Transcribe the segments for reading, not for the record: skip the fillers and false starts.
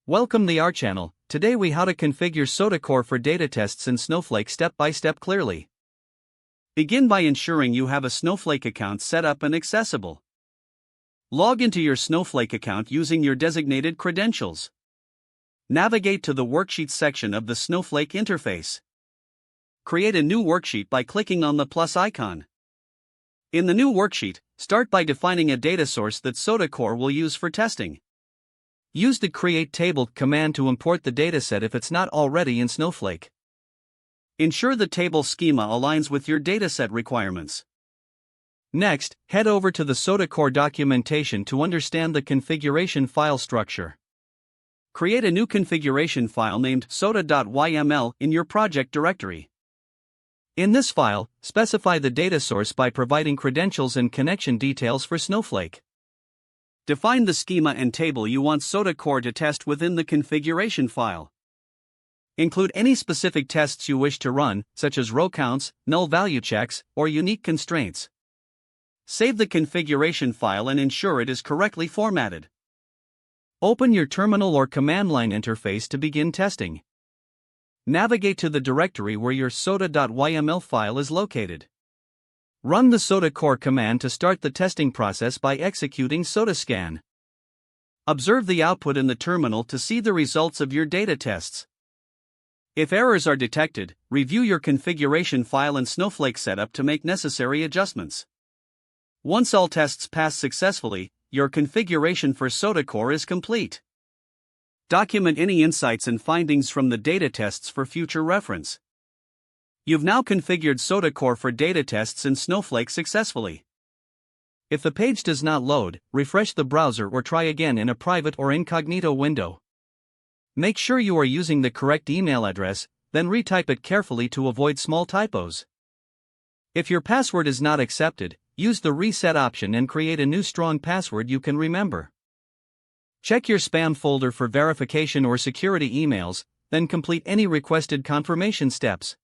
Welcome to our channel. Today we how to configure SOTA Core for data tests in Snowflake step by step clearly. Begin by ensuring you have a Snowflake account set up and accessible. Log into your Snowflake account using your designated credentials. Navigate to the Worksheets section of the Snowflake interface. Create a new worksheet by clicking on the plus icon. In the new worksheet, start by defining a data source that SOTA Core will use for testing. Use the Create Table command to import the dataset if it's not already in Snowflake. Ensure the table schema aligns with your dataset requirements. Next, head over to the SOTA Core documentation to understand the configuration file structure. Create a new configuration file named sota.yml in your project directory. In this file, specify the data source by providing credentials and connection details for Snowflake. Define the schema and table you want SOTA Core to test within the configuration file. Include any specific tests you wish to run, such as row counts, null value checks, or unique constraints. Save the configuration file and ensure it is correctly formatted. Open your terminal or command line interface to begin testing. Navigate to the directory where your sota.yml file is located. Run the SOTA Core command to start the testing process by executing sotascan. Observe the output in the terminal to see the results of your data tests. If errors are detected, review your configuration file and Snowflake setup to make necessary adjustments. Once all tests pass successfully, your configuration for SOTA Core is complete. Document any insights and findings from the data tests for future reference. You've now configured SOTA Core for data tests in Snowflake successfully. If the page does not load, refresh the browser or try again in a private or incognito window. Make sure you are using the correct email address, then retype it carefully to avoid small typos. If your password is not accepted, use the reset option and create a new strong password you can remember. Check your spam folder for verification or security emails, then complete any requested confirmation steps.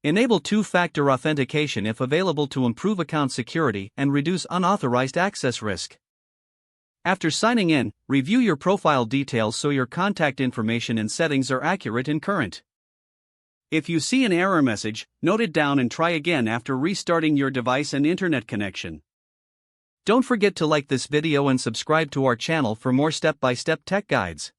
Enable two-factor authentication if available to improve account security and reduce unauthorized access risk. After signing in, review your profile details so your contact information and settings are accurate and current. If you see an error message, note it down and try again after restarting your device and internet connection. Don't forget to like this video and subscribe to our channel for more step-by-step tech guides.